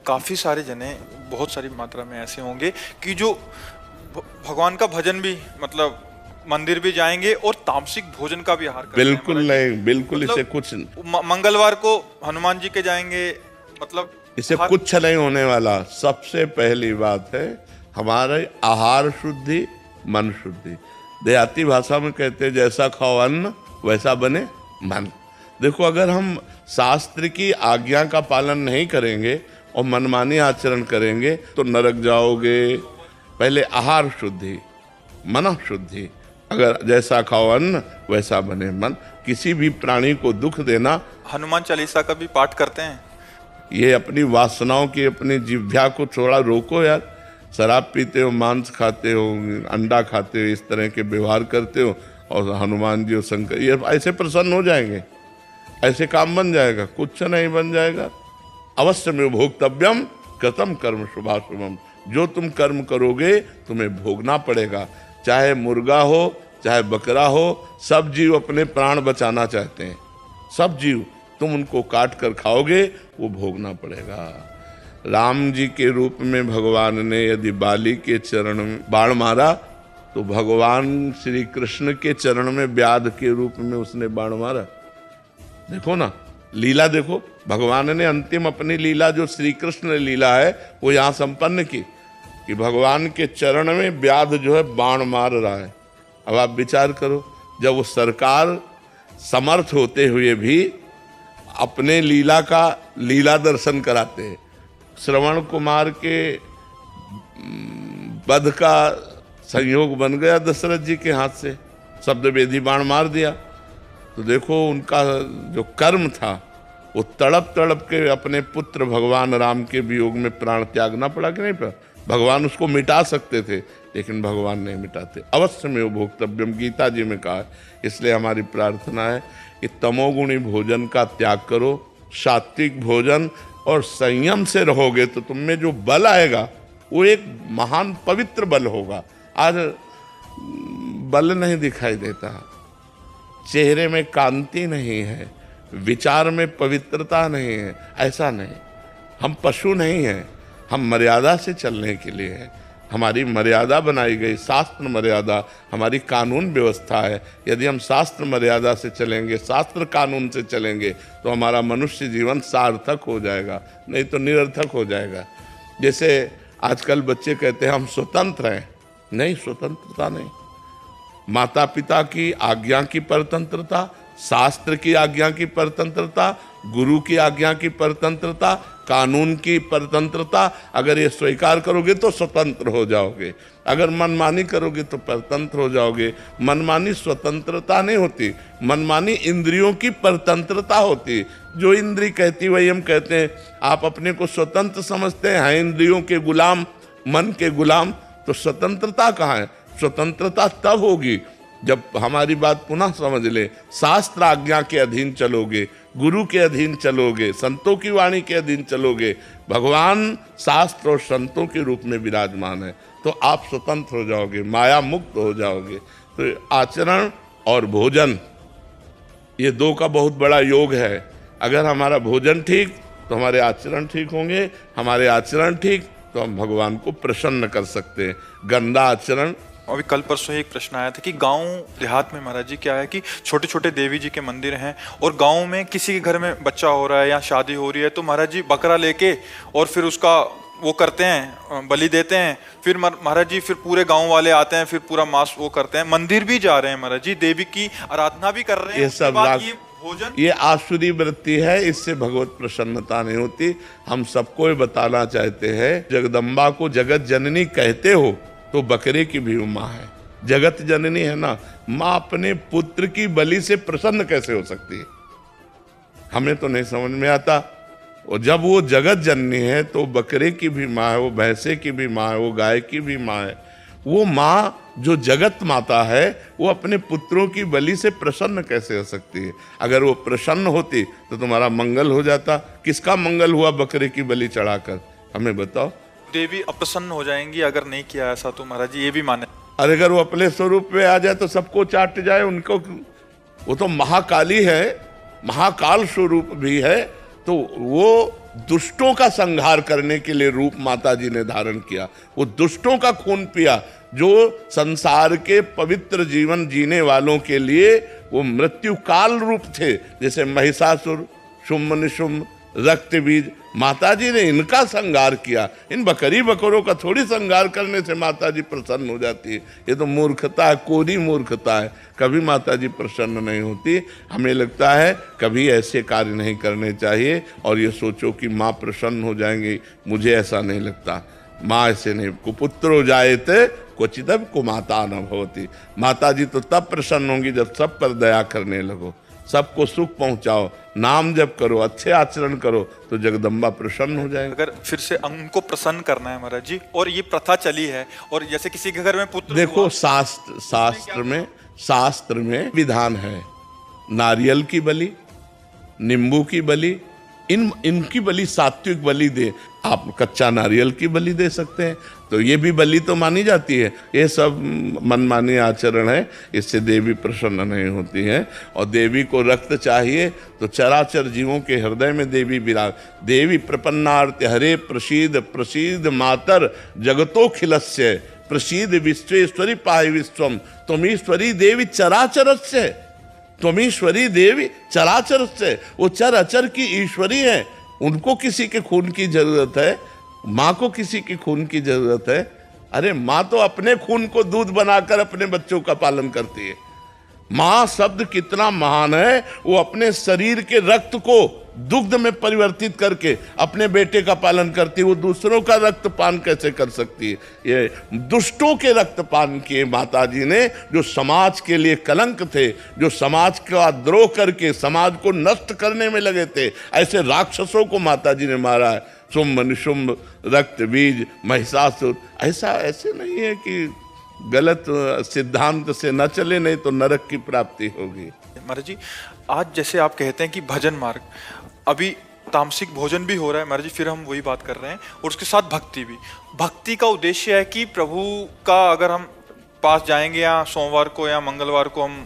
काफ़ी सारे जने बहुत सारी मात्रा में ऐसे होंगे कि जो भगवान का भजन भी मतलब मंदिर भी जाएंगे और तामसिक भोजन का भी आहार करते हैं। बिल्कुल नहीं, बिल्कुल मतलब इसे कुछ मंगलवार को हनुमान जी के जाएंगे, मतलब इसे कुछ नहीं होने वाला। सबसे पहली बात है हमारे आहार शुद्धि, मन शुद्धि। देहाती भाषा में कहते हैं जैसा खाओ अन्न वैसा बने मन। देखो, अगर हम शास्त्र की आज्ञा का पालन नहीं करेंगे और मनमानी आचरण करेंगे तो नरक जाओगे। पहले आहार शुद्धि, मन शुद्धि। अगर जैसा खाओ अन्न वैसा बने मन। किसी भी प्राणी को दुख देना। हनुमान चालीसा का भी पाठ करते हैं। ये अपनी वासनाओं की, अपनी जिह्वा को थोड़ा रोको यार। शराब पीते हो, मांस खाते हो, अंडा खाते हो, इस तरह के व्यवहार करते हो और हनुमान जी और शंकर ये ऐसे प्रसन्न हो जाएंगे, ऐसे काम बन जाएगा? कुछ नहीं बन जाएगा। अवश्य में भोक्तव्यम कृतम कर्म शुभाशुभम। जो तुम कर्म करोगे तुम्हें भोगना पड़ेगा। चाहे मुर्गा हो, चाहे बकरा हो, सब जीव अपने प्राण बचाना चाहते हैं। सब जीव, तुम उनको काट कर खाओगे वो भोगना पड़ेगा। राम जी के रूप में भगवान ने यदि बाली के चरण में बाण मारा तो भगवान श्री कृष्ण के चरण में व्याध के रूप में उसने बाण मारा। देखो ना, लीला देखो। भगवान ने अंतिम अपनी लीला जो श्री कृष्ण लीला है वो यहाँ संपन्न की कि भगवान के चरण में व्याध जो है बाण मार रहा है। अब आप विचार करो, जब वो सरकार समर्थ होते हुए भी अपने लीला का लीला दर्शन कराते हैं। श्रवण कुमार के वध का संयोग बन गया दशरथ जी के हाथ से, शब्द वेदी बाण मार दिया। तो देखो उनका जो कर्म था वो तड़प तड़प के अपने पुत्र भगवान राम के वियोग में प्राण त्यागना पड़ा कि नहीं पड़ा? भगवान उसको मिटा सकते थे लेकिन भगवान नहीं मिटाते। अवश्य में वो भोक्तव्यम गीता जी में कहा है। इसलिए हमारी प्रार्थना है कि तमोगुणी भोजन का त्याग करो, सात्विक भोजन और संयम से रहोगे तो तुम में जो बल आएगा वो एक महान पवित्र बल होगा। आज बल नहीं दिखाई देता, चेहरे में कांति नहीं है, विचार में पवित्रता नहीं है। ऐसा नहीं, हम पशु नहीं हैं, हम मर्यादा से चलने के लिए हैं। हमारी मर्यादा बनाई गई, शास्त्र मर्यादा हमारी कानून व्यवस्था है। यदि हम शास्त्र मर्यादा से चलेंगे, शास्त्र कानून से चलेंगे तो हमारा मनुष्य जीवन सार्थक हो जाएगा, नहीं तो निरर्थक हो जाएगा। जैसे आजकल बच्चे कहते हैं हम स्वतंत्र हैं। नहीं, स्वतंत्रता नहीं। माता पिता की आज्ञा की परतंत्रता, शास्त्र की आज्ञा की परतंत्रता, गुरु की आज्ञा की परतंत्रता, कानून की परतंत्रता, अगर ये स्वीकार करोगे तो स्वतंत्र हो जाओगे। अगर मनमानी करोगे तो परतंत्र हो जाओगे। मनमानी स्वतंत्रता नहीं होती, मनमानी इंद्रियों की परतंत्रता होती। जो इंद्री कहती वही हम कहते हैं। आप अपने को स्वतंत्र समझते हैं, इंद्रियों के गुलाम, मन के गुलाम, तो स्वतंत्रता कहाँ है? स्वतंत्रता तब होगी जब हमारी बात पुनः समझ ले। शास्त्र आज्ञा के अधीन चलोगे, गुरु के अधीन चलोगे, संतों की वाणी के अधीन चलोगे। भगवान शास्त्र और संतों के रूप में विराजमान है तो आप स्वतंत्र हो जाओगे, माया मुक्त हो जाओगे। तो आचरण और भोजन, ये दो का बहुत बड़ा योग है। अगर हमारा भोजन ठीक तो हमारे आचरण ठीक होंगे, हमारे आचरण ठीक तो हम भगवान को प्रसन्न कर सकते हैं। गंदा आचरण। अभी कल परसों ही एक प्रश्न आया था कि गांव देहात में महाराज जी क्या है कि छोटे छोटे देवी जी के मंदिर हैं और गांव में किसी के घर में बच्चा हो रहा है या शादी हो रही है तो महाराज जी बकरा लेके और फिर उसका वो करते हैं, बलि देते हैं। फिर महाराज जी फिर पूरे गांव वाले आते हैं, फिर पूरा मांस वो करते हैं। मंदिर भी जा रहे हैं महाराज जी, देवी की आराधना भी कर रहे हैं। ये सब भोजन, ये आसुरी वृत्ति है, इससे भगवत प्रसन्नता नहीं होती। हम सबको बताना चाहते हैं, जगदम्बा को जगत जननी कहते हो तो बकरे की भी माँ है। जगत जननी है ना, माँ अपने पुत्र की बलि से प्रसन्न कैसे हो सकती है? हमें तो नहीं समझ में आता। और जब वो जगत जननी है तो बकरे की भी माँ है, वो भैंसे की भी माँ है, वो गाय की भी माँ है। वो माँ जो जगत माता है वो अपने पुत्रों की बलि से प्रसन्न कैसे हो सकती है? अगर वो प्रसन्न होती तो तुम्हारा मंगल हो जाता। किसका मंगल हुआ बकरे की बलि चढ़ाकर? हमें बताओ। देवी अप्रसन्न हो जाएंगी अगर नहीं किया ऐसा, तो महाराज जी ये भी माने। अरे अगर वो अपने स्वरूप में आ जाए तो सबको चाट जाए उनको। वो तो महाकाली है, महाकाल स्वरूप भी है तो वो दुष्टों का संहार करने के लिए रूप माता जी ने धारण किया, वो दुष्टों का खून पिया, जो संसार के पवित्र जीवन जीने वालों के लिए वो मृत्यु काल रूप थे, जैसे महिषासुर, शुम्भ निशुम्भ, रक्त बीज, माता जी ने इनका संहार किया। इन बकरी बकरों का थोड़ी संहार करने से माता जी प्रसन्न हो जाती है, ये तो मूर्खता है, कोरी मूर्खता है, कभी माता जी प्रसन्न नहीं होती। हमें लगता है कभी ऐसे कार्य नहीं करने चाहिए और ये सोचो कि माँ प्रसन्न हो जाएंगी, मुझे ऐसा नहीं लगता। माँ ऐसे नहीं, कुपुत्रो जायते क्वचिदपि कुमाता न भवति। माता जी तो तब प्रसन्न होंगी जब सब पर दया करने लगो, सबको सुख पहुंचाओ, नाम जप करो, अच्छे आचरण करो, तो जगदम्बा प्रसन्न हो जाएगी। अगर फिर से उनको प्रसन्न करना है महाराज जी, और ये प्रथा चली है, और जैसे किसी के घर में पुत्र देखो शास्त्र में विधान है, नारियल की बलि, नींबू की बलि, इनकी बलि सात्विक बलि दे। आप कच्चा नारियल की बलि दे सकते हैं, तो ये भी बलि तो मानी जाती है। ये सब मनमानी आचरण है, इससे देवी प्रसन्न नहीं होती है। और देवी को रक्त चाहिए तो चराचर जीवों के हृदय में देवी विराज। देवी प्रपन्नार्थ हरे प्रसीद प्रसीद मातर जगतोखिलस्य प्रसीद विश्वेश्वरी पाहि विश्वम त्वमीश्वरी देवी चराचरस्य। त्वमीश्वरी देवी चराचरस्य, वो चर अचर की ईश्वरी है, उनको किसी के खून की जरूरत है, माँ को किसी की खून की जरूरत है। अरे माँ तो अपने खून को दूध बनाकर अपने बच्चों का पालन करती है। माँ शब्द कितना महान है, वो अपने शरीर के रक्त को दुग्ध में परिवर्तित करके अपने बेटे का पालन करती है, वो दूसरों का रक्तपान कैसे कर सकती है? ये दुष्टों के रक्तपान किए माता जी ने, जो समाज के लिए कलंक थे, जो समाज का द्रोह करके समाज को नष्ट करने में लगे थे, ऐसे राक्षसों को माता जी ने मारा है। शुम्भ निशुम्भ, रक्त बीज, महिषासुर। ऐसे नहीं है कि गलत सिद्धांत से न चले, नहीं तो नरक की प्राप्ति होगी। महाराज जी, आज जैसे आप कहते हैं कि भजन मार्ग, अभी तामसिक भोजन भी हो रहा है महाराज जी, फिर हम वही बात कर रहे हैं, और उसके साथ भक्ति भी। भक्ति का उद्देश्य है कि प्रभु का अगर हम पास जाएंगे या सोमवार को या मंगलवार को हम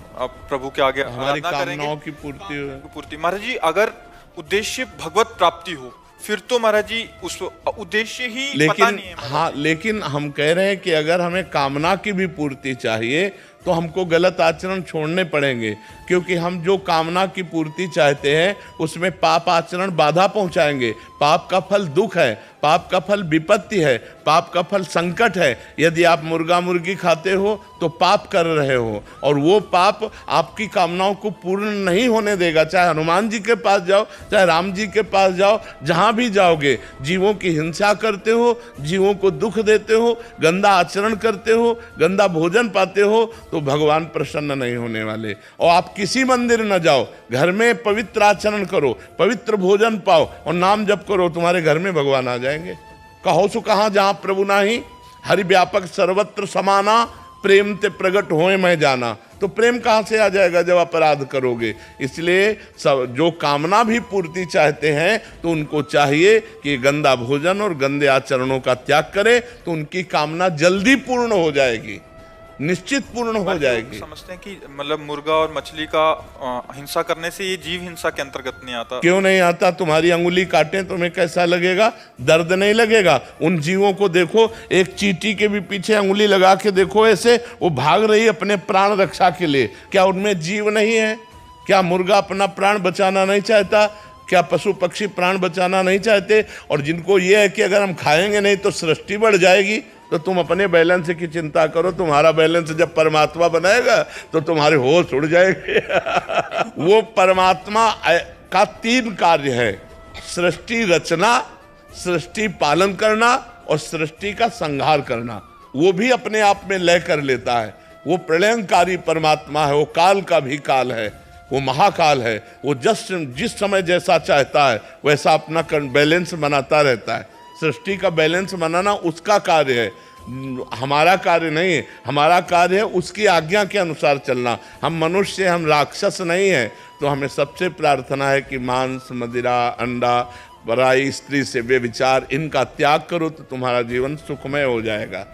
प्रभु के आगे हमारी कामनाओं की पूर्ति। महाराज जी, अगर उद्देश्य भगवत प्राप्ति हो, फिर तो महाराज जी उस उद्देश्य ही पता नहीं है। हाँ, लेकिन हम कह रहे हैं कि अगर हमें कामना की भी पूर्ति चाहिए तो हमको गलत आचरण छोड़ने पड़ेंगे, क्योंकि हम जो कामना की पूर्ति चाहते हैं उसमें पाप आचरण बाधा पहुंचाएंगे। पाप का फल दुख है, पाप का फल विपत्ति है, पाप का फल संकट है। यदि आप मुर्गा मुर्गी खाते हो तो पाप कर रहे हो, और वो पाप आपकी कामनाओं को पूर्ण नहीं होने देगा। चाहे हनुमान जी के पास जाओ, चाहे राम जी के पास जाओ, जहाँ भी जाओगे जीवों की हिंसा करते हो, जीवों को दुख देते हो, गंदा आचरण करते हो, गंदा भोजन पाते हो, तो भगवान प्रसन्न नहीं होने वाले। और आप किसी मंदिर न जाओ, घर में पवित्र आचरण करो, पवित्र भोजन पाओ और नाम जप करो, तुम्हारे घर में भगवान आ जाएंगे। कहो सो कहाँ जहाँ प्रभु नाही, हरि व्यापक सर्वत्र समाना, प्रेम ते प्रगट होए मैं जाना। तो प्रेम कहाँ से आ जाएगा जब अपराध करोगे? इसलिए सब जो कामना भी पूर्ति चाहते हैं तो उनको चाहिए कि गंदा भोजन और गंदे आचरणों का त्याग करें, तो उनकी कामना जल्दी पूर्ण हो जाएगी, निश्चित पूर्ण हो जाएगी। समझते हैं कि मतलब मुर्गा और मछली का हिंसा करने से ये जीव हिंसा के अंतर्गत नहीं आता। क्यों नहीं आता? तुम्हारी अंगुली काटे तुम्हें कैसा लगेगा? दर्द नहीं लगेगा? उन जीवों को देखो, एक चींटी के भी पीछे अंगुली लगा के देखो, ऐसे वो भाग रही अपने प्राण रक्षा के लिए। क्या उनमें जीव नहीं है? क्या मुर्गा अपना प्राण बचाना नहीं चाहता? क्या पशु पक्षी प्राण बचाना नहीं चाहते? और जिनको ये है कि अगर हम खाएंगे नहीं तो सृष्टि बढ़ जाएगी, तो तुम अपने बैलेंस की चिंता करो। तुम्हारा बैलेंस जब परमात्मा बनाएगा तो तुम्हारे होश उड़ जाएंगे। वो परमात्मा का 3 कार्य है: सृष्टि रचना, सृष्टि पालन करना और सृष्टि का संहार करना। वो भी अपने आप में लय कर लेता है। वो प्रलयंकारी परमात्मा है, वो काल का भी काल है, वो महाकाल है। वो जिस समय जैसा चाहता है वैसा अपना बैलेंस बनाता रहता है। सृष्टि का बैलेंस बनाना उसका कार्य है, हमारा कार्य नहीं है। हमारा कार्य है उसकी आज्ञा के अनुसार चलना। हम मनुष्य, हम राक्षस नहीं है। तो हमें सबसे प्रार्थना है कि मांस, मदिरा, अंडा, पराई स्त्री से व्यभिचार, इनका त्याग करो तो तुम्हारा जीवन सुखमय हो जाएगा।